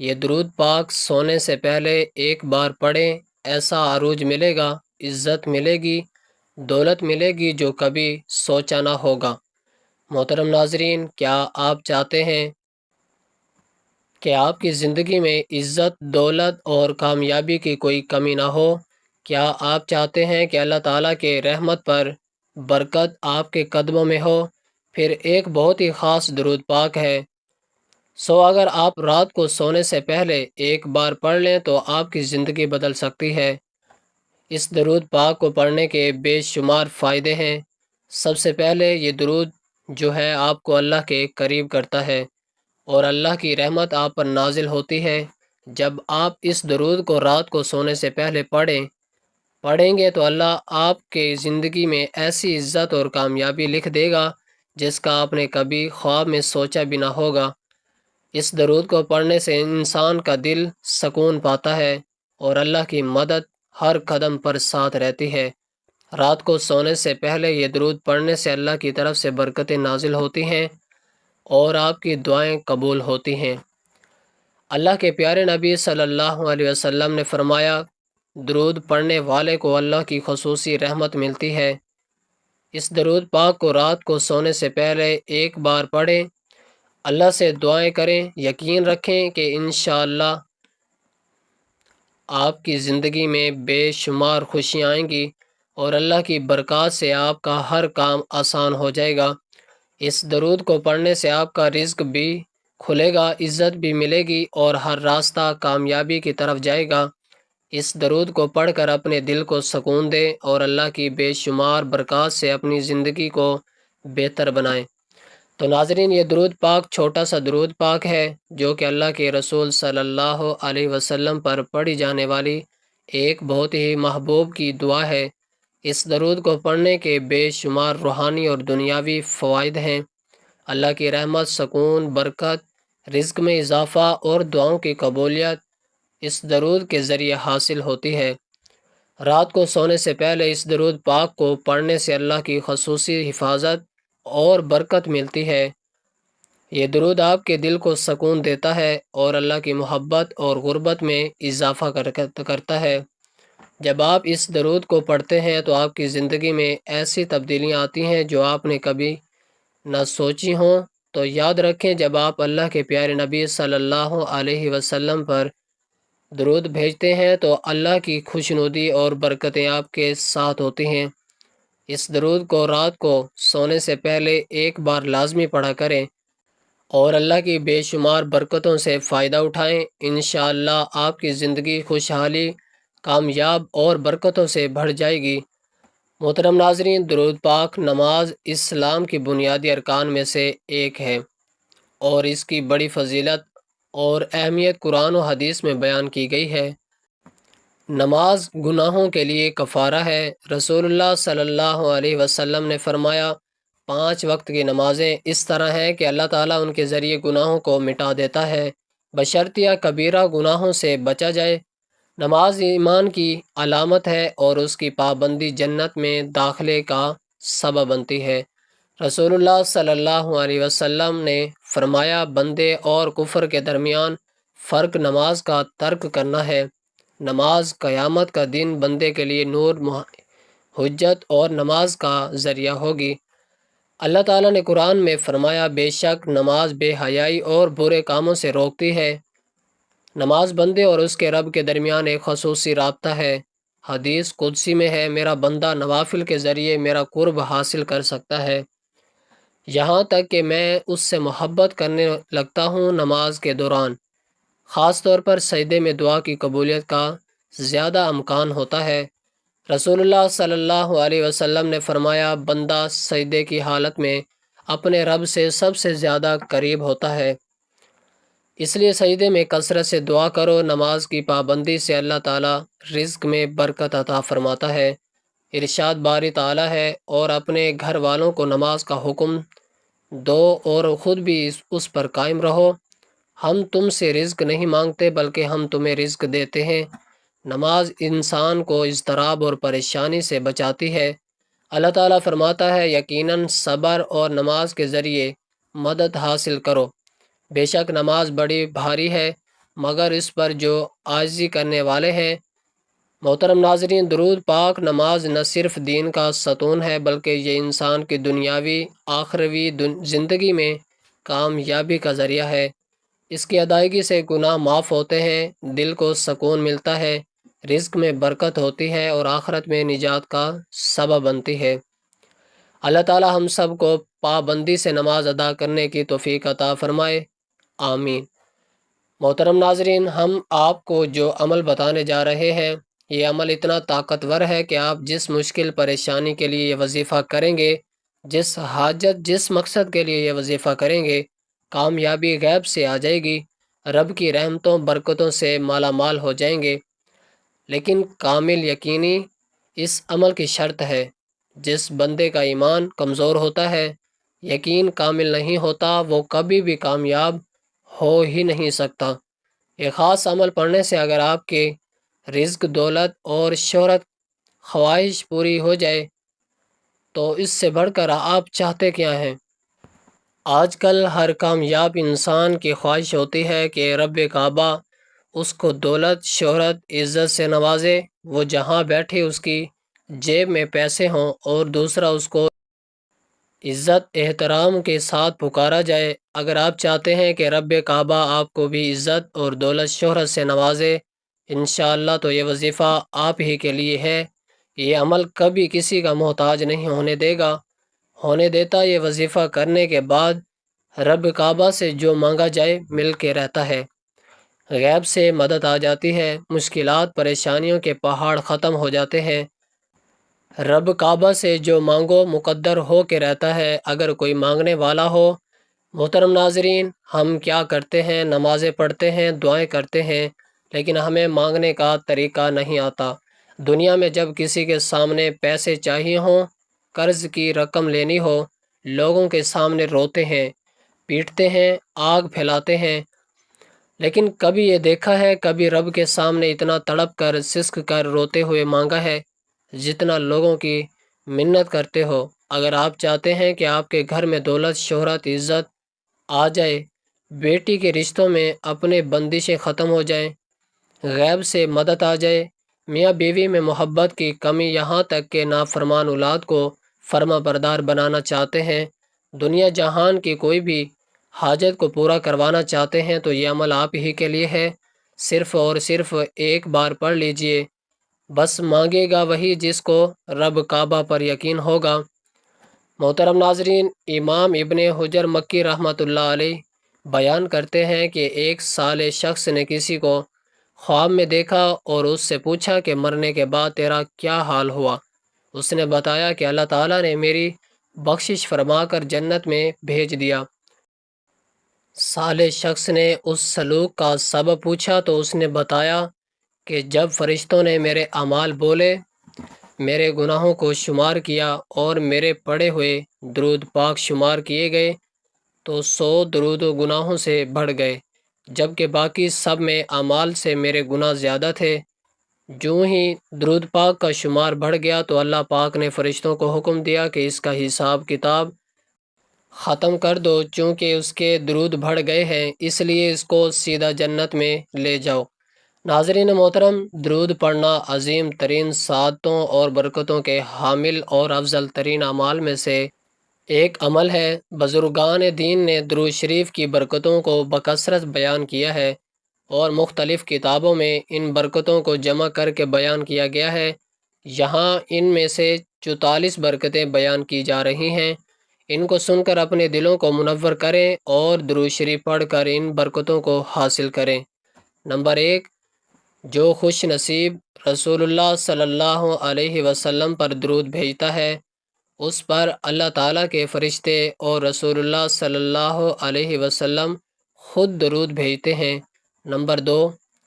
یہ درود پاک سونے سے پہلے ایک بار پڑھیں، ایسا عروج ملے گا، عزت ملے گی، دولت ملے گی جو کبھی سوچا نہ ہوگا۔ محترم ناظرین، کیا آپ چاہتے ہیں کہ آپ کی زندگی میں عزت، دولت اور کامیابی کی کوئی کمی نہ ہو؟ کیا آپ چاہتے ہیں کہ اللہ تعالیٰ کے رحمت پر برکت آپ کے قدموں میں ہو؟ پھر ایک بہت ہی خاص درود پاک ہے، اگر آپ رات کو سونے سے پہلے ایک بار پڑھ لیں تو آپ کی زندگی بدل سکتی ہے۔ اس درود پاک کو پڑھنے کے بے شمار فائدے ہیں۔ سب سے پہلے یہ درود جو ہے آپ کو اللہ کے قریب کرتا ہے اور اللہ کی رحمت آپ پر نازل ہوتی ہے۔ جب آپ اس درود کو رات کو سونے سے پہلے پڑھیں گے تو اللہ آپ کے زندگی میں ایسی عزت اور کامیابی لکھ دے گا جس کا آپ نے کبھی خواب میں سوچا بھی نہ ہوگا۔ اس درود کو پڑھنے سے انسان کا دل سکون پاتا ہے اور اللہ کی مدد ہر قدم پر ساتھ رہتی ہے۔ رات کو سونے سے پہلے یہ درود پڑھنے سے اللہ کی طرف سے برکتیں نازل ہوتی ہیں اور آپ کی دعائیں قبول ہوتی ہیں۔ اللہ کے پیارے نبی صلی اللہ علیہ وسلم نے فرمایا، درود پڑھنے والے کو اللہ کی خصوصی رحمت ملتی ہے۔ اس درود پاک کو رات کو سونے سے پہلے ایک بار پڑھیں، اللہ سے دعائیں کریں، یقین رکھیں کہ انشاءاللہ آپ کی زندگی میں بے شمار خوشیاں آئیں گی اور اللہ کی برکات سے آپ کا ہر کام آسان ہو جائے گا۔ اس درود کو پڑھنے سے آپ کا رزق بھی کھلے گا، عزت بھی ملے گی اور ہر راستہ کامیابی کی طرف جائے گا۔ اس درود کو پڑھ کر اپنے دل کو سکون دیں اور اللہ کی بے شمار برکات سے اپنی زندگی کو بہتر بنائیں۔ تو ناظرین، یہ درود پاک چھوٹا سا درود پاک ہے جو کہ اللہ کے رسول صلی اللہ علیہ وسلم پر پڑھی جانے والی ایک بہت ہی محبوب کی دعا ہے۔ اس درود کو پڑھنے کے بے شمار روحانی اور دنیاوی فوائد ہیں۔ اللہ کی رحمت، سکون، برکت، رزق میں اضافہ اور دعاؤں کی قبولیت اس درود کے ذریعے حاصل ہوتی ہے۔ رات کو سونے سے پہلے اس درود پاک کو پڑھنے سے اللہ کی خصوصی حفاظت اور برکت ملتی ہے۔ یہ درود آپ کے دل کو سکون دیتا ہے اور اللہ کی محبت اور غربت میں اضافہ کرتا ہے۔ جب آپ اس درود کو پڑھتے ہیں تو آپ کی زندگی میں ایسی تبدیلیاں آتی ہیں جو آپ نے کبھی نہ سوچی ہوں۔ تو یاد رکھیں، جب آپ اللہ کے پیارے نبی صلی اللہ علیہ وسلم پر درود بھیجتے ہیں تو اللہ کی خوشنودی اور برکتیں آپ کے ساتھ ہوتی ہیں۔ اس درود کو رات کو سونے سے پہلے ایک بار لازمی پڑھا کریں اور اللہ کی بے شمار برکتوں سے فائدہ اٹھائیں۔ انشاءاللہ آپ کی زندگی خوشحالی، کامیاب اور برکتوں سے بڑھ جائے گی۔ محترم ناظرین، درود پاک نماز اسلام کی بنیادی ارکان میں سے ایک ہے اور اس کی بڑی فضیلت اور اہمیت قرآن و حدیث میں بیان کی گئی ہے۔ نماز گناہوں کے لیے کفارہ ہے۔ رسول اللہ صلی اللہ علیہ وسلم نے فرمایا، 5 وقت کی نمازیں اس طرح ہیں کہ اللہ تعالیٰ ان کے ذریعے گناہوں کو مٹا دیتا ہے، بشرطیہ کبیرہ گناہوں سے بچا جائے۔ نماز ایمان کی علامت ہے اور اس کی پابندی جنت میں داخلے کا سبب بنتی ہے۔ رسول اللہ صلی اللہ علیہ وسلم نے فرمایا، بندے اور کفر کے درمیان فرق نماز کا ترک کرنا ہے۔ نماز قیامت کا دن بندے کے لیے نور، حجت اور نماز کا ذریعہ ہوگی۔ اللہ تعالیٰ نے قرآن میں فرمایا، بے شک نماز بے حیائی اور برے کاموں سے روکتی ہے۔ نماز بندے اور اس کے رب کے درمیان ایک خصوصی رابطہ ہے۔ حدیث قدسی میں ہے، میرا بندہ نوافل کے ذریعے میرا قرب حاصل کر سکتا ہے، یہاں تک کہ میں اس سے محبت کرنے لگتا ہوں۔ نماز کے دوران خاص طور پر سجدے میں دعا کی قبولیت کا زیادہ امکان ہوتا ہے۔ رسول اللہ صلی اللہ علیہ وسلم نے فرمایا، بندہ سجدے کی حالت میں اپنے رب سے سب سے زیادہ قریب ہوتا ہے، اس لیے سجدے میں کثرت سے دعا کرو۔ نماز کی پابندی سے اللہ تعالیٰ رزق میں برکت عطا فرماتا ہے۔ ارشاد باری تعالیٰ ہے، اور اپنے گھر والوں کو نماز کا حکم دو اور خود بھی اس پر قائم رہو۔ ہم تم سے رزق نہیں مانگتے بلکہ ہم تمہیں رزق دیتے ہیں۔ نماز انسان کو اضطراب اور پریشانی سے بچاتی ہے۔ اللہ تعالیٰ فرماتا ہے، یقیناً صبر اور نماز کے ذریعے مدد حاصل کرو، بے شک نماز بڑی بھاری ہے مگر اس پر جو عاجزی کرنے والے ہیں۔ محترم ناظرین، درود پاک نماز نہ صرف دین کا ستون ہے بلکہ یہ انسان کی دنیاوی آخروی زندگی میں کامیابی کا ذریعہ ہے۔ اس کی ادائیگی سے گناہ معاف ہوتے ہیں، دل کو سکون ملتا ہے، رزق میں برکت ہوتی ہے اور آخرت میں نجات کا سبب بنتی ہے۔ اللہ تعالی ہم سب کو پابندی سے نماز ادا کرنے کی توفیق عطا فرمائے، آمین۔ محترم ناظرین، ہم آپ کو جو عمل بتانے جا رہے ہیں، یہ عمل اتنا طاقتور ہے کہ آپ جس مشکل پریشانی کے لیے یہ وظیفہ کریں گے، جس حاجت جس مقصد کے لیے یہ وظیفہ کریں گے، کامیابی غیب سے آ جائے گی، رب کی رحمتوں برکتوں سے مالا مال ہو جائیں گے۔ لیکن کامل یقینی اس عمل کی شرط ہے۔ جس بندے کا ایمان کمزور ہوتا ہے، یقین کامل نہیں ہوتا، وہ کبھی بھی کامیاب ہو ہی نہیں سکتا۔ یہ خاص عمل پڑھنے سے اگر آپ کے رزق، دولت اور شہرت خواہش پوری ہو جائے تو اس سے بڑھ کر آپ چاہتے کیا ہیں؟ آج کل ہر کامیاب انسان کی خواہش ہوتی ہے کہ رب کعبہ اس کو دولت، شہرت، عزت سے نوازے، وہ جہاں بیٹھے اس کی جیب میں پیسے ہوں اور دوسرا اس کو عزت احترام کے ساتھ پکارا جائے۔ اگر آپ چاہتے ہیں کہ رب کعبہ آپ کو بھی عزت اور دولت شہرت سے نوازے، انشاءاللہ تو یہ وظیفہ آپ ہی کے لیے ہے۔ یہ عمل کبھی کسی کا محتاج نہیں ہونے دے گا، ہونے دیتا۔ یہ وظیفہ کرنے کے بعد رب کعبہ سے جو مانگا جائے مل کے رہتا ہے، غیب سے مدد آ جاتی ہے، مشکلات پریشانیوں کے پہاڑ ختم ہو جاتے ہیں۔ رب کعبہ سے جو مانگو مقدر ہو کے رہتا ہے۔ اگر کوئی مانگنے والا ہو، محترم ناظرین، ہم کیا کرتے ہیں؟ نمازیں پڑھتے ہیں، دعائیں کرتے ہیں، لیکن ہمیں مانگنے کا طریقہ نہیں آتا۔ دنیا میں جب کسی کے سامنے پیسے چاہیے ہوں، قرض کی رقم لینی ہو، لوگوں کے سامنے روتے ہیں، پیٹتے ہیں، آگ پھیلاتے ہیں، لیکن کبھی یہ دیکھا ہے، کبھی رب کے سامنے اتنا تڑپ کر سسک کر روتے ہوئے مانگا ہے جتنا لوگوں کی منت کرتے ہو؟ اگر آپ چاہتے ہیں کہ آپ کے گھر میں دولت، شہرت، عزت آ جائے، بیٹی کے رشتوں میں اپنے بندشیں ختم ہو جائیں، غیب سے مدد آ جائے، میاں بیوی میں محبت کی کمی، یہاں تک کہ نافرمان اولاد کو فرما بردار بنانا چاہتے ہیں، دنیا جہان کی کوئی بھی حاجت کو پورا کروانا چاہتے ہیں، تو یہ عمل آپ ہی کے لیے ہے۔ صرف اور صرف ایک بار پڑھ لیجئے، بس مانگے گا وہی جس کو رب کعبہ پر یقین ہوگا۔ محترم ناظرین، امام ابن حجر مکی رحمۃ اللہ علیہ بیان کرتے ہیں کہ ایک صالح شخص نے کسی کو خواب میں دیکھا اور اس سے پوچھا کہ مرنے کے بعد تیرا کیا حال ہوا؟ اس نے بتایا کہ اللہ تعالیٰ نے میری بخشش فرما کر جنت میں بھیج دیا۔ صالح شخص نے اس سلوک کا سبب پوچھا تو اس نے بتایا کہ جب فرشتوں نے میرے اعمال بولے، میرے گناہوں کو شمار کیا اور میرے پڑھے ہوئے درود پاک شمار کیے گئے تو 100 درود و گناہوں سے بڑھ گئے، جبکہ باقی سب میں اعمال سے میرے گناہ زیادہ تھے۔ جو ہی درود پاک کا شمار بڑھ گیا تو اللہ پاک نے فرشتوں کو حکم دیا کہ اس کا حساب کتاب ختم کر دو، چونکہ اس کے درود بڑھ گئے ہیں، اس لیے اس کو سیدھا جنت میں لے جاؤ۔ ناظرین محترم، درود پڑھنا عظیم ترین سعادتوں اور برکتوں کے حامل اور افضل ترین اعمال میں سے ایک عمل ہے۔ بزرگان دین نے درود شریف کی برکتوں کو بکثرت بیان کیا ہے اور مختلف کتابوں میں ان برکتوں کو جمع کر کے بیان کیا گیا ہے۔ یہاں ان میں سے 44 برکتیں بیان کی جا رہی ہیں۔ ان کو سن کر اپنے دلوں کو منور کریں اور درود شریف پڑھ کر ان برکتوں کو حاصل کریں۔ نمبر 1، جو خوش نصیب رسول اللہ صلی اللہ علیہ وسلم پر درود بھیجتا ہے، اس پر اللہ تعالیٰ کے فرشتے اور رسول اللہ صلی اللہ علیہ وسلم خود درود بھیجتے ہیں۔ نمبر 2،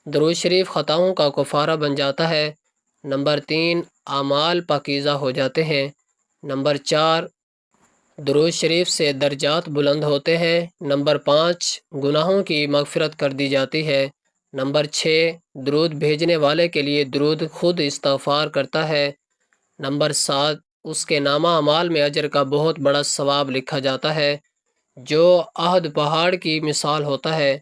درود شریف خطاؤں کا کفارہ بن جاتا ہے۔ نمبر 3، اعمال پاکیزہ ہو جاتے ہیں۔ نمبر 4، درود شریف سے درجات بلند ہوتے ہیں۔ نمبر 5، گناہوں کی مغفرت کر دی جاتی ہے۔ نمبر 6، درود بھیجنے والے کے لیے درود خود استغفار کرتا ہے۔ نمبر 7، اس کے نامہ اعمال میں اجر کا بہت بڑا ثواب لکھا جاتا ہے جو احد پہاڑ کی مثال ہوتا ہے۔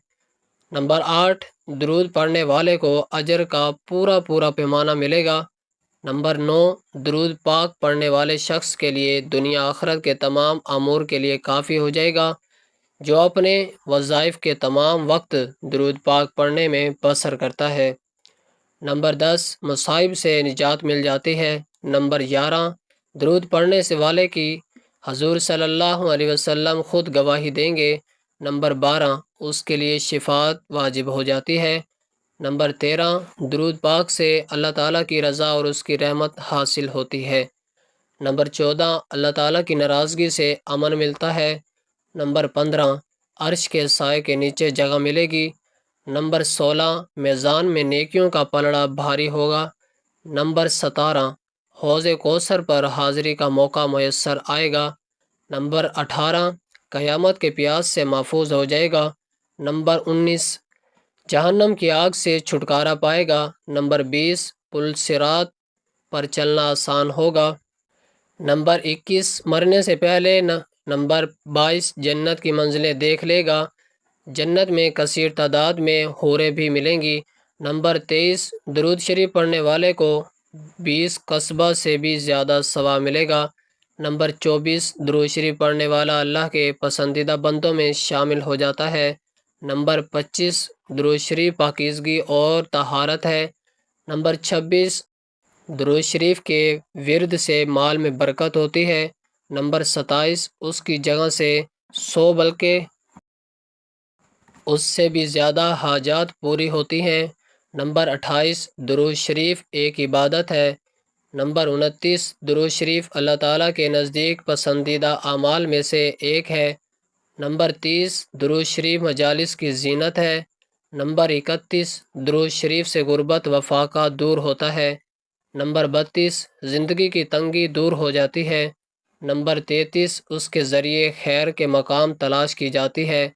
نمبر 8، درود پڑھنے والے کو اجر کا پورا پورا پیمانہ ملے گا۔ نمبر 9، درود پاک پڑھنے والے شخص کے لیے دنیا آخرت کے تمام امور کے لیے کافی ہو جائے گا، جو اپنے وظائف کے تمام وقت درود پاک پڑھنے میں بسر کرتا ہے۔ نمبر 10، مصائب سے نجات مل جاتی ہے۔ نمبر 11، درود پڑھنے سے والے کی حضور صلی اللہ علیہ وسلم خود گواہی دیں گے۔ نمبر 12، اس کے لیے شفاعت واجب ہو جاتی ہے۔ نمبر 13، درود پاک سے اللہ تعالیٰ کی رضا اور اس کی رحمت حاصل ہوتی ہے۔ نمبر 14، اللہ تعالیٰ کی ناراضگی سے امن ملتا ہے۔ نمبر 15، عرش کے سائے کے نیچے جگہ ملے گی۔ نمبر 16، میزان میں نیکیوں کا پلڑا بھاری ہوگا۔ نمبر 17، حوض کوثر پر حاضری کا موقع میسر آئے گا۔ نمبر 18، قیامت کے پیاس سے محفوظ ہو جائے گا۔ نمبر 19، جہنم کی آگ سے چھٹکارا پائے گا۔ نمبر 20، پل صراط پر چلنا آسان ہوگا۔ نمبر 21، مرنے سے پہلے نمبر 22، جنت کی منزلیں دیکھ لے گا۔ جنت میں کثیر تعداد میں حوریں بھی ملیں گی۔ نمبر 23، درود شریف پڑھنے والے کو 20 قصبہ سے بھی زیادہ ثواب ملے گا۔ نمبر 24، درود شریف پڑھنے والا اللہ کے پسندیدہ بندوں میں شامل ہو جاتا ہے۔ نمبر 25، درود شریف پاکیزگی اور طہارت ہے۔ نمبر 26، درود شریف کے ورد سے مال میں برکت ہوتی ہے۔ نمبر 27، اس کی جگہ سے 100 بلکہ اس سے بھی زیادہ حاجات پوری ہوتی ہیں۔ نمبر 28، درود شریف ایک عبادت ہے۔ نمبر 29، درود شریف اللہ تعالیٰ کے نزدیک پسندیدہ اعمال میں سے ایک ہے۔ نمبر 30، درود شریف مجالس کی زینت ہے۔ نمبر 31، درود شریف سے غربت و فاقہ دور ہوتا ہے۔ نمبر 32، زندگی کی تنگی دور ہو جاتی ہے۔ نمبر 33، اس کے ذریعے خیر کے مقام تلاش کی جاتی ہے۔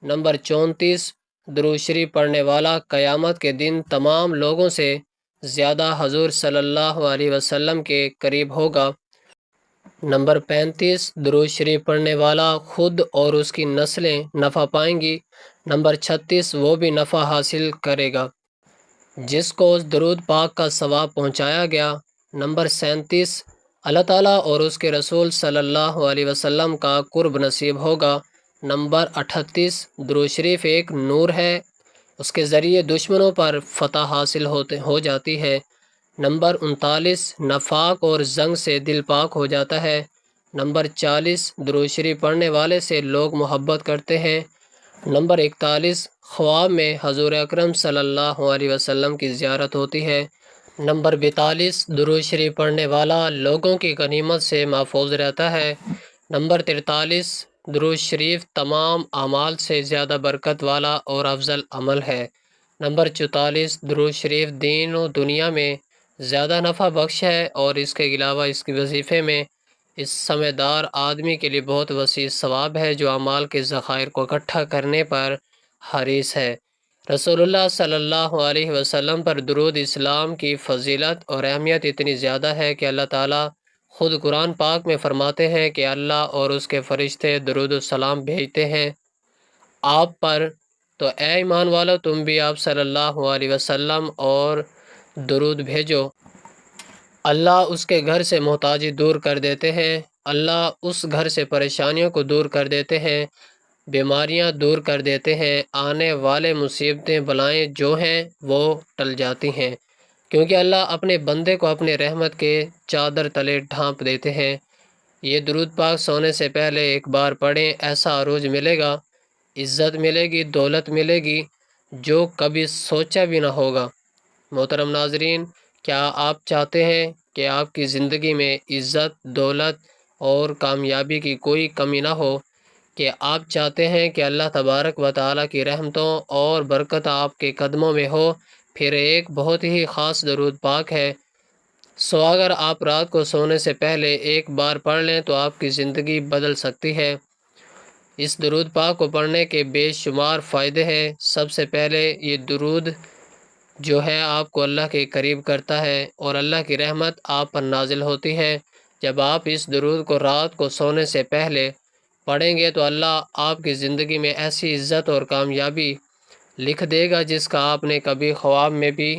نمبر 34، درود شریف پڑھنے والا قیامت کے دن تمام لوگوں سے زیادہ حضور صلی اللہ علیہ وسلم کے قریب ہوگا۔ نمبر 35، درود شریف پڑھنے والا خود اور اس کی نسلیں نفع پائیں گی۔ نمبر 36، وہ بھی نفع حاصل کرے گا جس کو اس درود پاک کا ثواب پہنچایا گیا۔ نمبر 37، اللہ تعالیٰ اور اس کے رسول صلی اللہ علیہ وسلم کا قرب نصیب ہوگا۔ نمبر 38، درود شریف ایک نور ہے، اس کے ذریعے دشمنوں پر فتح حاصل ہو جاتی ہے۔ نمبر 39، نفاق اور زنگ سے دل پاک ہو جاتا ہے۔ نمبر 40، درود شریف پڑھنے والے سے لوگ محبت کرتے ہیں۔ نمبر 41، خواب میں حضور اکرم صلی اللہ علیہ وسلم کی زیارت ہوتی ہے۔ نمبر 42، درود شریف پڑھنے والا لوگوں کی غنیمت سے محفوظ رہتا ہے۔ نمبر 43، درود شریف تمام اعمال سے زیادہ برکت والا اور افضل عمل ہے۔ نمبر 44، درود شریف دین و دنیا میں زیادہ نفع بخش ہے اور اس کے علاوہ اس کے وظیفے میں اس سمجھدار آدمی کے لیے بہت وسیع ثواب ہے جو اعمال کے ذخائر کو اکٹھا کرنے پر حریص ہے۔ رسول اللہ صلی اللہ علیہ وسلم پر درود اسلام کی فضیلت اور اہمیت اتنی زیادہ ہے کہ اللہ تعالیٰ خود قرآن پاک میں فرماتے ہیں کہ اللہ اور اس کے فرشتے درود السلام بھیجتے ہیں آپ پر، تو اے ایمان والو تم بھی آپ صلی اللہ علیہ وسلم اور درود بھیجو۔ اللہ اس کے گھر سے محتاجی دور کر دیتے ہیں، اللہ اس گھر سے پریشانیوں کو دور کر دیتے ہیں، بیماریاں دور کر دیتے ہیں، آنے والے مصیبتیں بلائیں جو ہیں وہ ٹل جاتی ہیں، کیونکہ اللہ اپنے بندے کو اپنے رحمت کے چادر تلے ڈھانپ دیتے ہیں۔ یہ درود پاک سونے سے پہلے ایک بار پڑھیں، ایسا عروج ملے گا، عزت ملے گی، دولت ملے گی جو کبھی سوچا بھی نہ ہوگا۔ محترم ناظرین، کیا آپ چاہتے ہیں کہ آپ کی زندگی میں عزت، دولت اور کامیابی کی کوئی کمی نہ ہو؟ کہ آپ چاہتے ہیں کہ اللہ تبارک و تعالیٰ کی رحمتوں اور برکت آپ کے قدموں میں ہو؟ پھر ایک بہت ہی خاص درود پاک ہے، سو اگر آپ رات کو سونے سے پہلے ایک بار پڑھ لیں تو آپ کی زندگی بدل سکتی ہے۔ اس درود پاک کو پڑھنے کے بے شمار فائدے ہیں۔ سب سے پہلے یہ درود جو ہے آپ کو اللہ کے قریب کرتا ہے اور اللہ کی رحمت آپ پر نازل ہوتی ہے۔ جب آپ اس درود کو رات کو سونے سے پہلے پڑھیں گے تو اللہ آپ کی زندگی میں ایسی عزت اور کامیابی لکھ دے گا جس کا آپ نے کبھی خواب میں بھی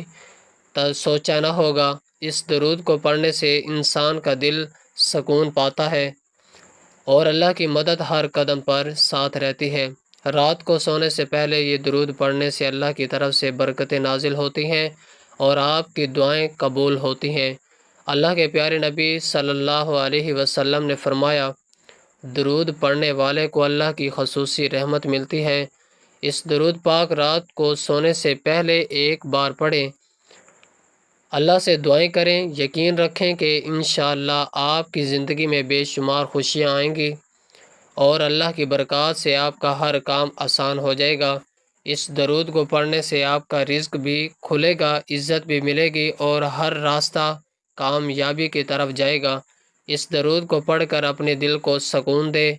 سوچا نہ ہوگا۔ اس درود کو پڑھنے سے انسان کا دل سکون پاتا ہے اور اللہ کی مدد ہر قدم پر ساتھ رہتی ہے۔ رات کو سونے سے پہلے یہ درود پڑھنے سے اللہ کی طرف سے برکتیں نازل ہوتی ہیں اور آپ کی دعائیں قبول ہوتی ہیں۔ اللہ کے پیارے نبی صلی اللہ علیہ وسلم نے فرمایا، درود پڑھنے والے کو اللہ کی خصوصی رحمت ملتی ہے۔ اس درود پاک رات کو سونے سے پہلے ایک بار پڑھیں، اللہ سے دعائیں کریں، یقین رکھیں کہ انشاءاللہ آپ کی زندگی میں بے شمار خوشیاں آئیں گی اور اللہ کی برکات سے آپ کا ہر کام آسان ہو جائے گا۔ اس درود کو پڑھنے سے آپ کا رزق بھی کھلے گا، عزت بھی ملے گی اور ہر راستہ کامیابی کی طرف جائے گا۔ اس درود کو پڑھ کر اپنے دل کو سکون دے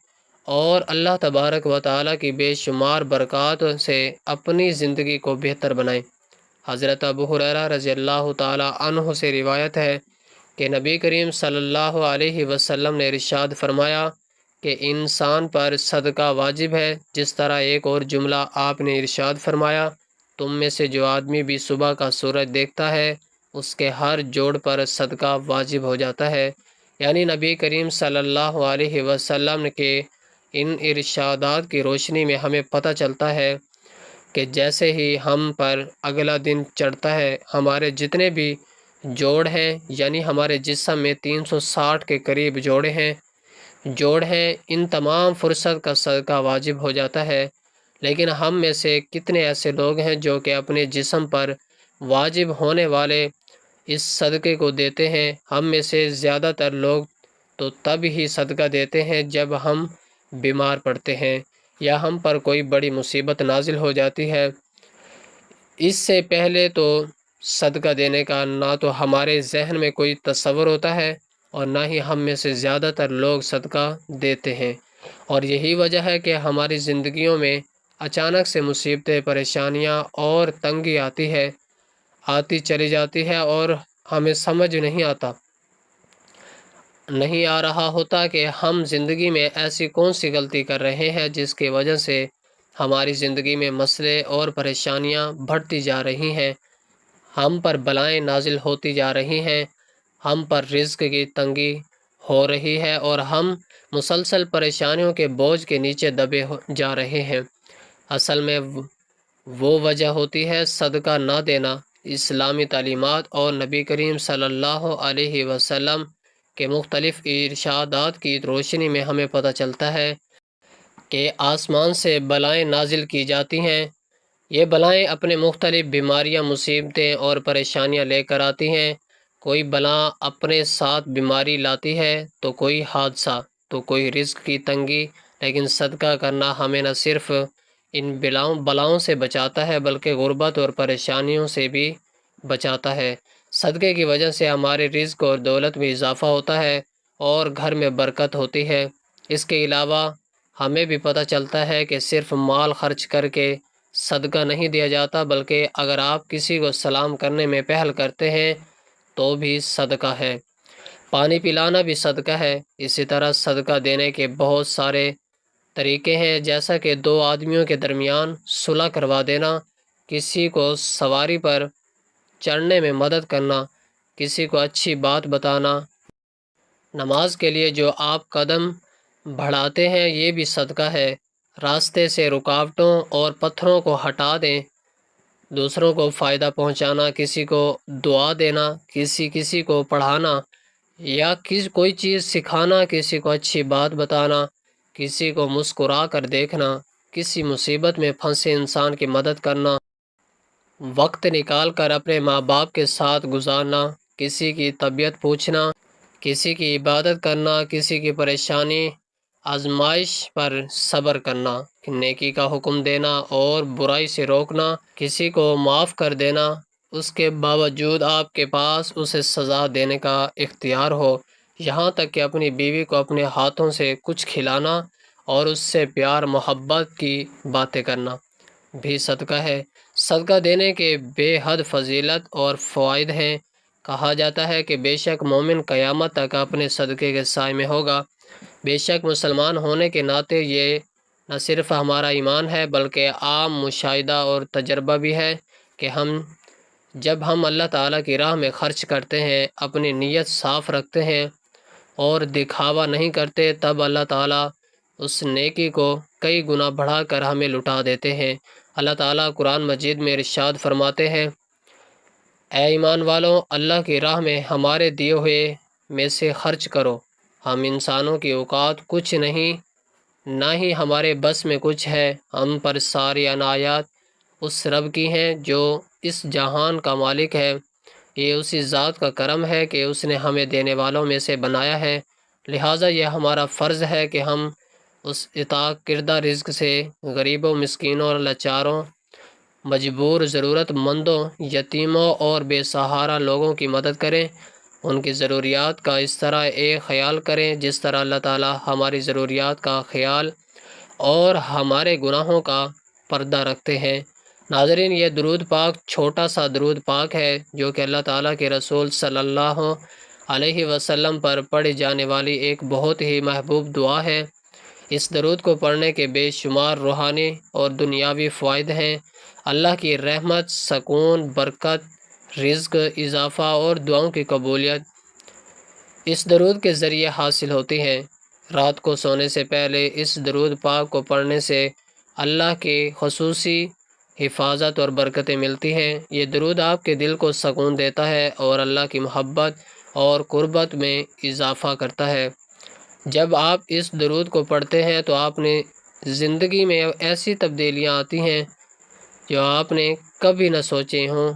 اور اللہ تبارک و تعالیٰ کی بے شمار برکات سے اپنی زندگی کو بہتر بنائیں۔ حضرت ابو ہریرہ رضی اللہ تعالیٰ عنہ سے روایت ہے کہ نبی کریم صلی اللہ علیہ وسلم نے ارشاد فرمایا کہ انسان پر صدقہ واجب ہے، جس طرح ایک اور جملہ آپ نے ارشاد فرمایا، تم میں سے جو آدمی بھی صبح کا سورج دیکھتا ہے اس کے ہر جوڑ پر صدقہ واجب ہو جاتا ہے۔ یعنی نبی کریم صلی اللہ علیہ وسلم کے ان ارشادات کی روشنی میں ہمیں پتہ چلتا ہے کہ جیسے ہی ہم پر اگلا دن چڑھتا ہے، ہمارے جتنے بھی جوڑ ہیں، یعنی ہمارے جسم میں 360 کے قریب جوڑ ہیں، ان تمام فرصت کا صدقہ واجب ہو جاتا ہے۔ لیکن ہم میں سے کتنے ایسے لوگ ہیں جو کہ اپنے جسم پر واجب ہونے والے اس صدقے کو دیتے ہیں؟ ہم میں سے زیادہ تر لوگ تو تب ہی صدقہ دیتے ہیں جب ہم بیمار پڑتے ہیں یا ہم پر کوئی بڑی مصیبت نازل ہو جاتی ہے۔ اس سے پہلے تو صدقہ دینے کا نہ تو ہمارے ذہن میں کوئی تصور ہوتا ہے اور نہ ہی ہم میں سے زیادہ تر لوگ صدقہ دیتے ہیں، اور یہی وجہ ہے کہ ہماری زندگیوں میں اچانک سے مصیبتیں، پریشانیاں اور تنگی آتی چلی جاتی ہے اور ہمیں سمجھ نہیں آ رہا ہوتا کہ ہم زندگی میں ایسی کون سی غلطی کر رہے ہیں جس کی وجہ سے ہماری زندگی میں مسئلے اور پریشانیاں بڑھتی جا رہی ہیں، ہم پر بلائیں نازل ہوتی جا رہی ہیں، ہم پر رزق کی تنگی ہو رہی ہے اور ہم مسلسل پریشانیوں کے بوجھ کے نیچے دبے جا رہے ہیں۔ اصل میں وہ وجہ ہوتی ہے صدقہ نہ دینا۔ اسلامی تعلیمات اور نبی کریم صلی اللہ علیہ وسلم کے مختلف ارشادات کی روشنی میں ہمیں پتہ چلتا ہے کہ آسمان سے بلائیں نازل کی جاتی ہیں۔ یہ بلائیں اپنے مختلف بیماریاں، مصیبتیں اور پریشانیاں لے کر آتی ہیں۔ کوئی بلا اپنے ساتھ بیماری لاتی ہے تو کوئی حادثہ، تو کوئی رزق کی تنگی، لیکن صدقہ کرنا ہمیں نہ صرف ان بلاؤں سے بچاتا ہے بلکہ غربت اور پریشانیوں سے بھی بچاتا ہے۔ صدقے کی وجہ سے ہمارے رزق اور دولت میں اضافہ ہوتا ہے اور گھر میں برکت ہوتی ہے۔ اس کے علاوہ ہمیں بھی پتہ چلتا ہے کہ صرف مال خرچ کر کے صدقہ نہیں دیا جاتا، بلکہ اگر آپ کسی کو سلام کرنے میں پہل کرتے ہیں تو بھی صدقہ ہے۔ پانی پلانا بھی صدقہ ہے۔ اسی طرح صدقہ دینے کے بہت سارے طریقے ہیں، جیسا کہ دو آدمیوں کے درمیان صلح کروا دینا، کسی کو سواری پر چڑھنے میں مدد کرنا، کسی کو اچھی بات بتانا، نماز کے لیے جو آپ قدم بڑھاتے ہیں یہ بھی صدقہ ہے۔ راستے سے رکاوٹوں اور پتھروں کو ہٹا دیں، دوسروں کو فائدہ پہنچانا، کسی کو دعا دینا، کسی کو پڑھانا یا کوئی چیز سکھانا، کسی کو اچھی بات بتانا، کسی کو مسکرا کر دیکھنا، کسی مصیبت میں پھنسے انسان کی مدد کرنا، وقت نکال کر اپنے ماں باپ کے ساتھ گزارنا، کسی کی طبیعت پوچھنا، کسی کی عبادت کرنا، کسی کی پریشانی آزمائش پر صبر کرنا، نیکی کا حکم دینا اور برائی سے روکنا، کسی کو معاف کر دینا، اس کے باوجود آپ کے پاس اسے سزا دینے کا اختیار ہو، یہاں تک کہ اپنی بیوی کو اپنے ہاتھوں سے کچھ کھلانا اور اس سے پیار محبت کی باتیں کرنا بھی صدقہ ہے۔ صدقہ دینے کے بے حد فضیلت اور فوائد ہیں۔ کہا جاتا ہے کہ بے شک مومن قیامت تک اپنے صدقے کے سائے میں ہوگا۔ بے شک مسلمان ہونے کے ناطے یہ نہ صرف ہمارا ایمان ہے بلکہ عام مشاہدہ اور تجربہ بھی ہے کہ جب ہم اللہ تعالیٰ کی راہ میں خرچ کرتے ہیں، اپنی نیت صاف رکھتے ہیں اور دکھاوا نہیں کرتے، تب اللہ تعالیٰ اس نیکی کو کئی گنا بڑھا کر ہمیں لٹا دیتے ہیں۔ اللہ تعالیٰ قرآن مجید میں ارشاد فرماتے ہیں، اے ایمان والوں، اللہ کی راہ میں ہمارے دیے ہوئے میں سے خرچ کرو۔ ہم انسانوں کی اوقات کچھ نہیں، نہ ہی ہمارے بس میں کچھ ہے، ہم پر ساری عنایات اس رب کی ہیں جو اس جہان کا مالک ہے۔ یہ اسی ذات کا کرم ہے کہ اس نے ہمیں دینے والوں میں سے بنایا ہے، لہٰذا یہ ہمارا فرض ہے کہ ہم اس عطا کردہ رزق سے غریبوں، مسکینوں اور لاچاروں، مجبور، ضرورت مندوں، یتیموں اور بے سہارا لوگوں کی مدد کریں، ان کی ضروریات کا اس طرح ایک خیال کریں جس طرح اللہ تعالیٰ ہماری ضروریات کا خیال اور ہمارے گناہوں کا پردہ رکھتے ہیں۔ ناظرین، یہ درود پاک چھوٹا سا درود پاک ہے جو کہ اللہ تعالیٰ کے رسول صلی اللہ علیہ وسلم پر پڑھی جانے والی ایک بہت ہی محبوب دعا ہے۔ اس درود کو پڑھنے کے بے شمار روحانی اور دنیاوی فوائد ہیں۔ اللہ کی رحمت، سکون، برکت، رزق، اضافہ اور دعاؤں کی قبولیت اس درود کے ذریعے حاصل ہوتی ہیں۔ رات کو سونے سے پہلے اس درود پاک کو پڑھنے سے اللہ کی خصوصی حفاظت اور برکتیں ملتی ہیں۔ یہ درود آپ کے دل کو سکون دیتا ہے اور اللہ کی محبت اور قربت میں اضافہ کرتا ہے۔ جب آپ اس درود کو پڑھتے ہیں تو آپ نے زندگی میں ایسی تبدیلیاں آتی ہیں جو آپ نے کبھی نہ سوچے ہوں۔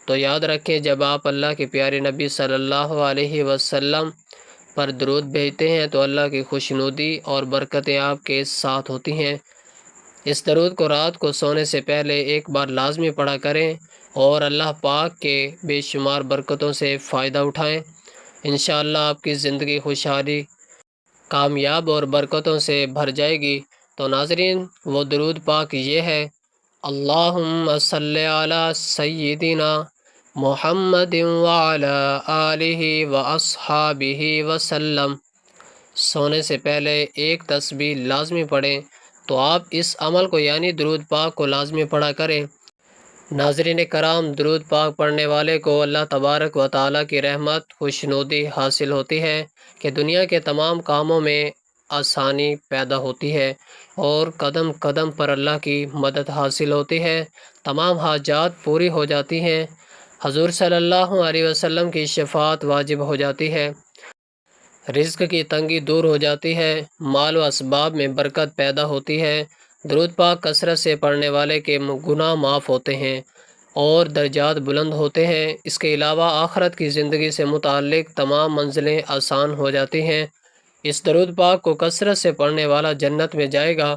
تو یاد رکھیں، جب آپ اللہ کے پیارے نبی صلی اللہ علیہ وسلم پر درود بھیجتے ہیں تو اللہ کی خوشنودی اور برکتیں آپ کے ساتھ ہوتی ہیں۔ اس درود کو رات کو سونے سے پہلے ایک بار لازمی پڑھا کریں اور اللہ پاک کے بے شمار برکتوں سے فائدہ اٹھائیں۔ انشاءاللہ آپ کی زندگی خوشحالی، کامیاب اور برکتوں سے بھر جائے گی۔ تو ناظرین، وہ درود پاک یہ ہے، اللہم صلی علی سیدنا محمد وعلی آلہ واصحابہ وسلم۔ سونے سے پہلے ایک تسبیح لازمی پڑھیں۔ تو آپ اس عمل کو یعنی درود پاک کو لازمی پڑھا کریں۔ ناظرین کرام، درود پاک پڑھنے والے کو اللہ تبارک و تعالیٰ کی رحمت، خوشنودی حاصل ہوتی ہے کہ دنیا کے تمام کاموں میں آسانی پیدا ہوتی ہے اور قدم قدم پر اللہ کی مدد حاصل ہوتی ہے، تمام حاجات پوری ہو جاتی ہیں، حضور صلی اللہ علیہ وسلم کی شفاعت واجب ہو جاتی ہے، رزق کی تنگی دور ہو جاتی ہے، مال و اسباب میں برکت پیدا ہوتی ہے، درود پاک کثرت سے پڑھنے والے کے گناہ معاف ہوتے ہیں اور درجات بلند ہوتے ہیں۔ اس کے علاوہ آخرت کی زندگی سے متعلق تمام منزلیں آسان ہو جاتی ہیں۔ اس درود پاک کو کثرت سے پڑھنے والا جنت میں جائے گا،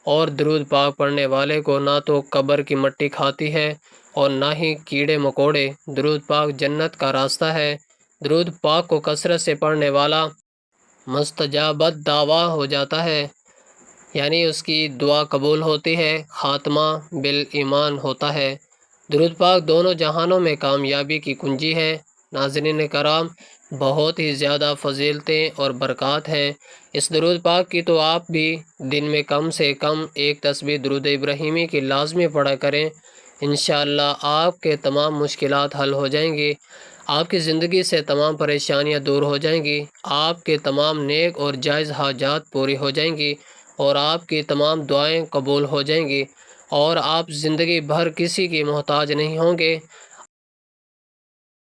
اور درود پاک پڑھنے والے کو نہ تو قبر کی مٹی کھاتی ہے اور نہ ہی کیڑے مکوڑے۔ درود پاک جنت کا راستہ ہے۔ درود پاک کو کثرت سے پڑھنے والا مستجابت دعویٰ ہو جاتا ہے، یعنی اس کی دعا قبول ہوتی ہے، خاتمہ بالایمان ہوتا ہے۔ درود پاک دونوں جہانوں میں کامیابی کی کنجی ہے۔ ناظرین کرام، بہت ہی زیادہ فضیلتیں اور برکات ہیں اس درود پاک کی، تو آپ بھی دن میں کم سے کم ایک تسبیح درود ابراہیمی کی لازمی پڑھا کریں۔ انشاءاللہ آپ کے تمام مشکلات حل ہو جائیں گی، آپ کی زندگی سے تمام پریشانیاں دور ہو جائیں گی، آپ کے تمام نیک اور جائز حاجات پوری ہو جائیں گی اور آپ کی تمام دعائیں قبول ہو جائیں گی اور آپ زندگی بھر کسی کی محتاج نہیں ہوں گے۔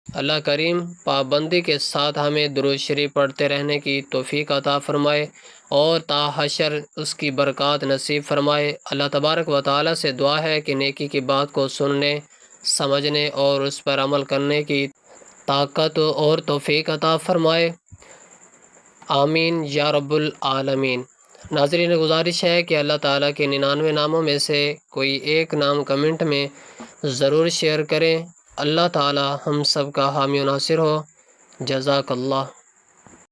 اللہ کریم پابندی کے ساتھ ہمیں درود شریف پڑھتے رہنے کی توفیق عطا فرمائے اور تا حشر اس کی برکات نصیب فرمائے۔ اللہ تبارک و تعالیٰ سے دعا ہے کہ نیکی کی بات کو سننے، سمجھنے اور اس پر عمل کرنے کی طاقت اور توفیق عطا فرمائے، آمین یا رب العالمین۔ ناظرین، گزارش ہے کہ اللہ تعالیٰ کے 99 ناموں میں سے کوئی ایک نام کمنٹ میں ضرور شیئر کریں۔ اللہ تعالیٰ ہم سب کا حامی و ناصر ہو۔ جزاک اللہ۔